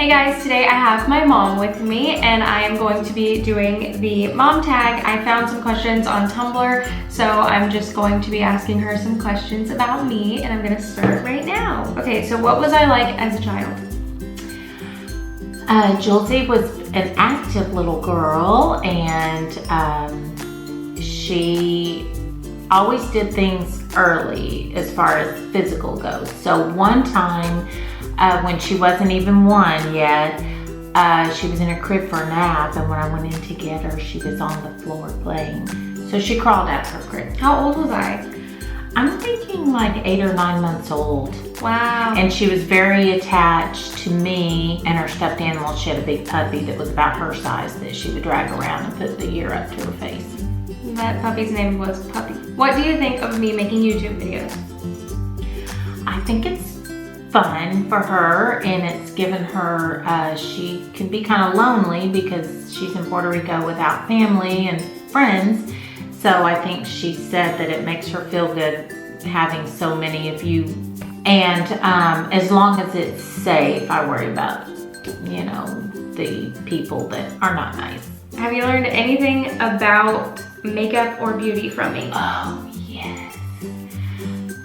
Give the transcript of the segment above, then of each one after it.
Hey guys, today I have my mom with me and I am going to be doing the mom tag. I found some questions on Tumblr, so I'm just going to be asking her some questions about me and I'm gonna start right now. Okay, so what was I like as a child? Julesy was an active little girl and she always did things early as far as physical goes. So one time, when she wasn't even one yet, she was in her crib for a nap, and when I went in to get her, she was on the floor playing. So she crawled out of her crib. How old was I? I'm thinking like 8 or 9 months old. Wow. And she was very attached to me and her stuffed animal. She had a big puppy that was about her size that she would drag around and put the ear up to her face. That puppy's name was Puppy. What do you think of me making YouTube videos? I think it's fun for her, and it's given her, she can be kind of lonely because she's in Puerto Rico without family and friends. So I think she said that it makes her feel good having so many of you. And as long as it's safe, I worry about, you know, the people that are not nice. Have you learned anything about makeup or beauty from me? Oh, yes.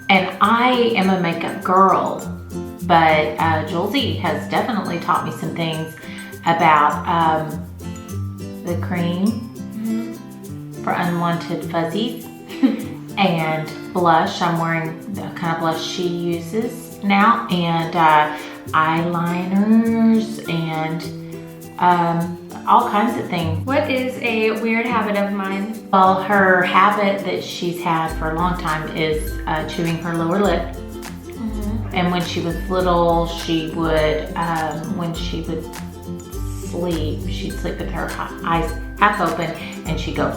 And I am a makeup girl, but Julesy has definitely taught me some things about the cream for unwanted fuzzies and blush. I'm wearing the kind of blush she uses now, and eyeliners and all kinds of things. What is a weird habit of mine? Well, her habit that she's had for a long time is chewing her lower lip. And when she was little, she would, when she would sleep, she'd sleep with her eyes half open and she'd go.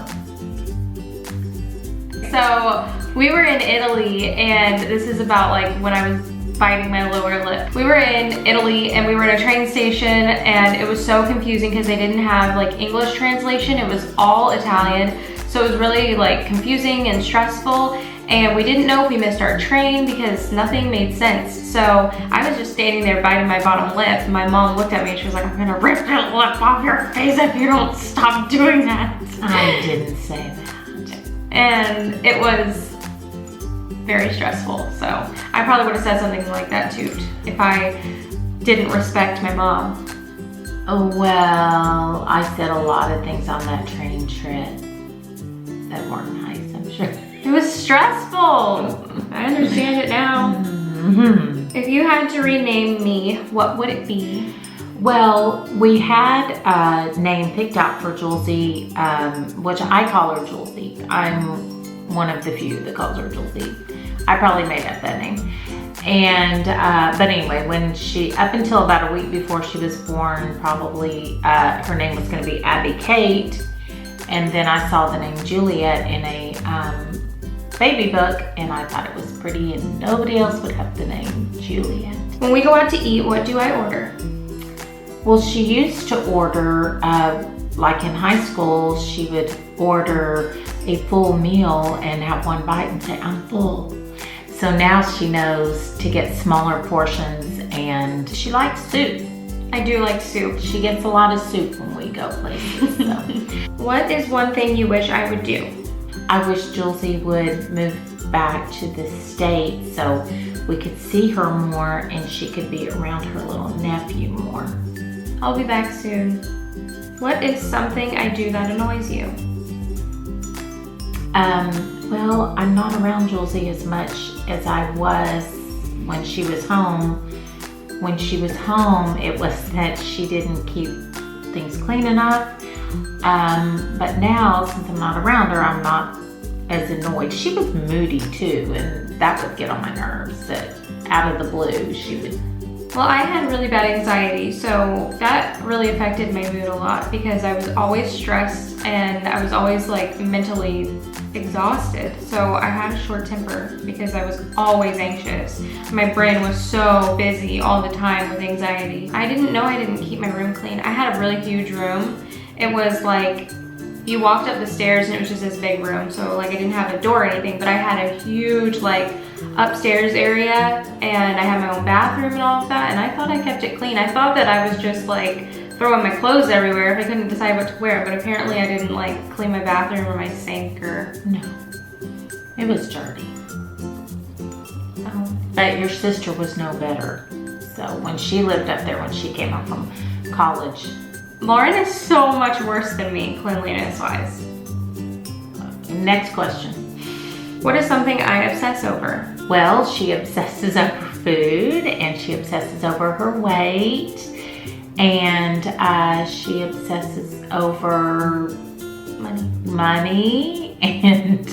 So we were in Italy, and this is about like when I was biting my lower lip. We were in Italy and we were at a train station, and it was so confusing because they didn't have like English translation. It was all Italian. So it was really like confusing and stressful. And we didn't know if we missed our train because nothing made sense. So I was just standing there biting my bottom lip. My mom looked at me and she was like, I'm gonna rip that lip off your face if you don't stop doing that. I didn't say that. And it was very stressful. So I probably would have said something like that too if I didn't respect my mom. Oh, well, I said a lot of things on that train trip that weren't nice, I'm sure. It was stressful. I understand it now. If you had to rename me, what would it be? Well, we had a name picked out for Julesy, which I call her Julesy. I'm one of the few that calls her Julesy. I probably made up that name. And, but anyway, when up until about a week before she was born, probably her name was gonna be Abby Kate. And then I saw the name Juliet in a baby book, and I thought it was pretty, and nobody else would have the name Juliet. When we go out to eat, what do I order? Well, she used to order, like in high school, she would order a full meal and have one bite and say, I'm full. So now she knows to get smaller portions, and she likes soup. I do like soup. She gets a lot of soup when we go places. So. What is one thing you wish I would do? I wish Julesy would move back to the States so we could see her more and she could be around her little nephew more. I'll be back soon. What is something I do that annoys you? Well, I'm not around Julesy as much as I was when she was home. When she was home, it was that she didn't keep things clean enough. But now, since I'm not around her, I'm not as annoyed. She was moody too, and that would get on my nerves that out of the blue she would. Well, I had really bad anxiety, so that really affected my mood a lot because I was always stressed and I was always like mentally exhausted. So I had a short temper because I was always anxious. My brain was so busy all the time with anxiety. I didn't know I didn't keep my room clean. I had a really huge room. It was like, you walked up the stairs and it was just this big room. So like I didn't have a door or anything, but I had a huge like upstairs area, and I have my own bathroom and all of that, and I thought I kept it clean. I thought that I was just like throwing my clothes everywhere if I couldn't decide what to wear, but apparently I didn't like clean my bathroom or my sink or... No, it was dirty. But your sister was no better. So when she lived up there, when she came home from college. Lauren is so much worse than me, cleanliness-wise. Next question. What is something I obsess over? Well, she obsesses over food, and she obsesses over her weight, and she obsesses over money, and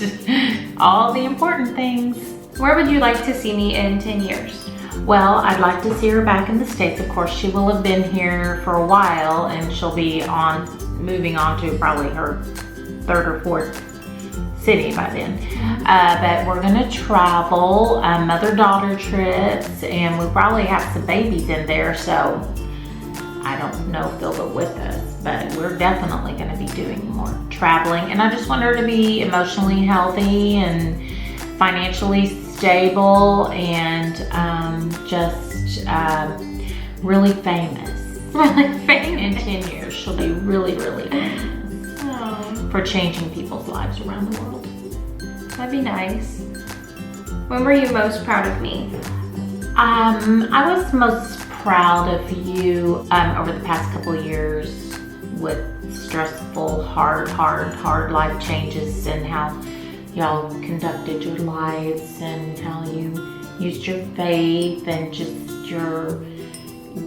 all the important things. Where would you like to see me in 10 years? Well, I'd like to see her back in the States. Of course, she will have been here for a while, and she'll be moving on to probably her 3rd or 4th city by then. But we're gonna travel, mother-daughter trips, and we'll probably have some babies in there, so I don't know if they'll go with us, but we're definitely gonna be doing more traveling. And I just want her to be emotionally healthy and financially stable, and just really famous. Really famous? In 10 years, she'll be really, really famous. For changing people's lives around the world. That'd be nice. When were you most proud of me? I was most proud of you over the past couple of years with stressful, hard life changes, and how y'all conducted your lives, and how you used your faith and just your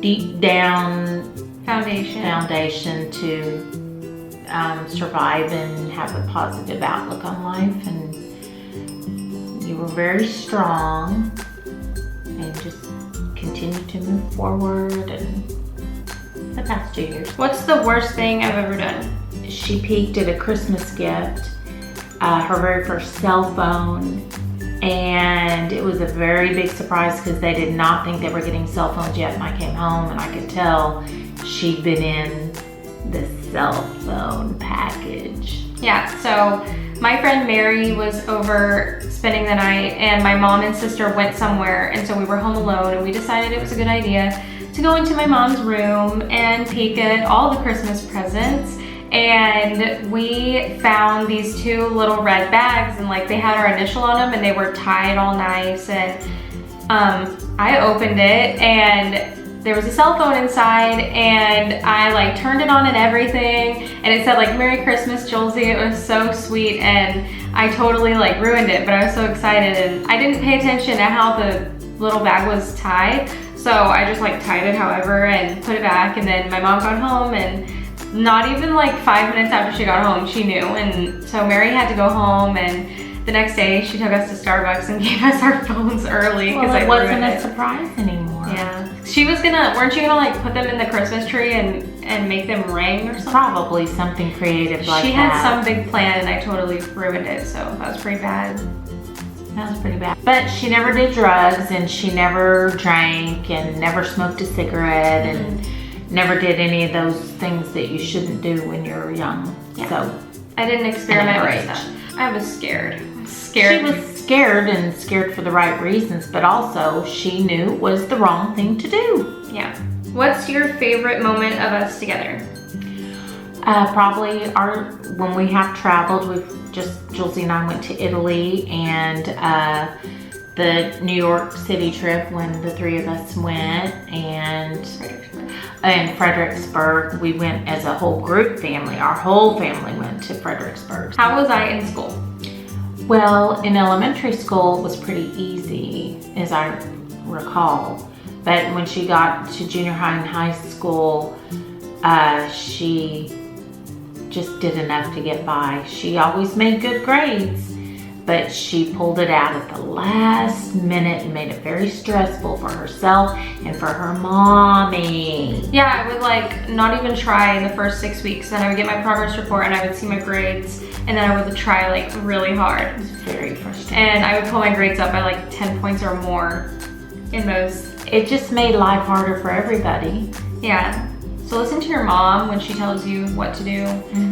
deep down foundation to survive and have a positive outlook on life. And you were very strong and just continued to move forward in the past 2 years. What's the worst thing I've ever done? She peeked at a Christmas gift, her very first cell phone, and it was a very big surprise because they did not think they were getting cell phones yet. And I came home and I could tell she'd been in the cell phone package. Yeah, so my friend Mary was over spending the night, and my mom and sister went somewhere, and so we were home alone, and we decided it was a good idea to go into my mom's room and peek at all the Christmas presents. And we found these 2 little red bags, and like they had our initial on them, and they were tied all nice. And I opened it, and there was a cell phone inside, and I like turned it on and everything, and it said like Merry Christmas, Julesy. It was so sweet, and I totally like ruined it, but I was so excited, and I didn't pay attention to how the little bag was tied, so I just like tied it however and put it back. And then my mom got home, and not even like 5 minutes after she got home, she knew. And so Mary had to go home, and the next day she took us to Starbucks and gave us our phones early. Well, it wasn't a surprise anymore. Yeah. Weren't you gonna like put them in the Christmas tree and make them ring or something? Probably something creative like that. She had some big plan, and I totally ruined it, so that was pretty bad. That was pretty bad. But she never did drugs, and she never drank, and never smoked a cigarette, and never did any of those things that you shouldn't do when you're young. Yeah. So I didn't experiment with stuff. I was scared. She was scared, and scared for the right reasons, but also she knew it was the wrong thing to do. Yeah. What's your favorite moment of us together? Probably when we have traveled. Julesy and I went to Italy, and the New York City trip when the 3 of us went, and Fredericksburg. We went as a whole group family. Our whole family went to Fredericksburg. How was I in school? Well, in elementary school it was pretty easy, as I recall. But when she got to junior high and high school, she just did enough to get by. She always made good grades, but she pulled it out at the last minute and made it very stressful for herself and for her mommy. Yeah, I would like not even try in the first 6 weeks. Then I would get my progress report, and I would see my grades, and then I would try like really hard. It was very frustrating. And I would pull my grades up by like 10 points or more in those. It just made life harder for everybody. Yeah. So listen to your mom when she tells you what to do.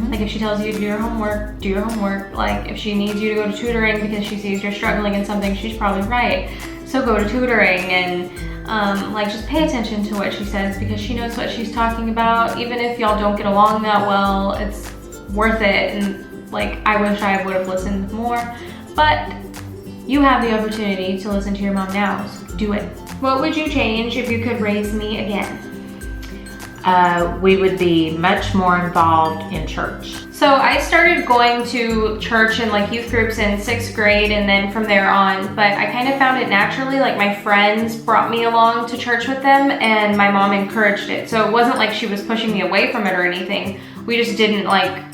Like if she tells you to do your homework, do your homework. Like if she needs you to go to tutoring because she sees you're struggling in something, she's probably right. So go to tutoring and like just pay attention to what she says because she knows what she's talking about. Even if y'all don't get along that well, it's worth it. And like I wish I would have listened more, but you have the opportunity to listen to your mom now, so do it. What would you change if you could raise me again? We would be much more involved in church. So I started going to church and like youth groups in 6th grade and then from there on, but I kind of found it naturally. Like my friends brought me along to church with them and my mom encouraged it. So it wasn't like she was pushing me away from it or anything. We just didn't like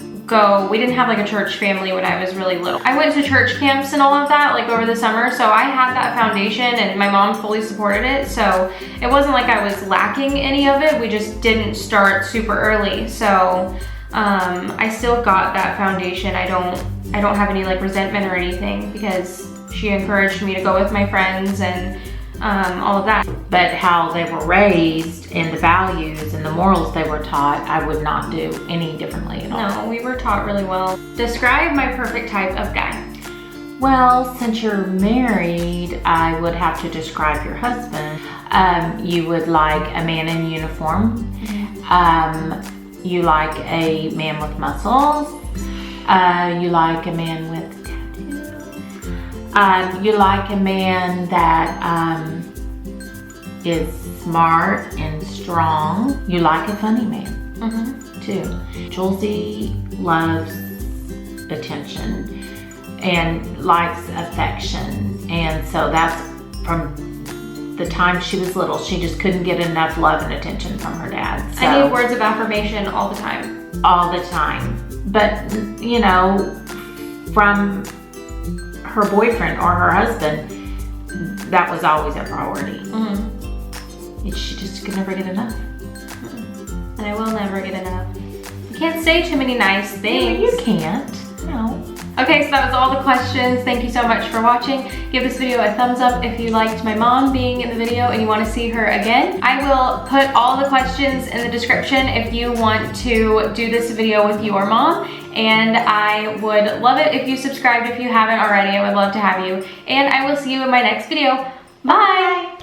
we didn't have like a church family when I was really little. I went to church camps and all of that like over the summer, so I had that foundation and my mom fully supported it, so it wasn't like I was lacking any of it. We just didn't start super early, so I still got that foundation. I don't have any like resentment or anything because she encouraged me to go with my friends and all of that. But how they were raised and the values and the morals they were taught, I would not do any differently at all. No, we were taught really well. Describe my perfect type of guy. Well, since you're married, I would have to describe your husband. You would like a man in uniform. You like a man with muscles. You like a man with you like a man that is smart and strong. You like a funny man, too. Julesy loves attention and likes affection. And so that's from the time she was little. She just couldn't get enough love and attention from her dad. So, I need words of affirmation all the time. All the time. But, you know, from her boyfriend or her husband, that was always a priority. She just could never get enough. And I will never get enough. You can't say too many nice things. You can't. No. Okay, so that was all the questions. Thank you so much for watching. Give this video a thumbs up if you liked my mom being in the video and you want to see her again. I will put all the questions in the description if you want to do this video with your mom. And I would love it if you subscribed if you haven't already. I would love to have you. And I will see you in my next video. Bye!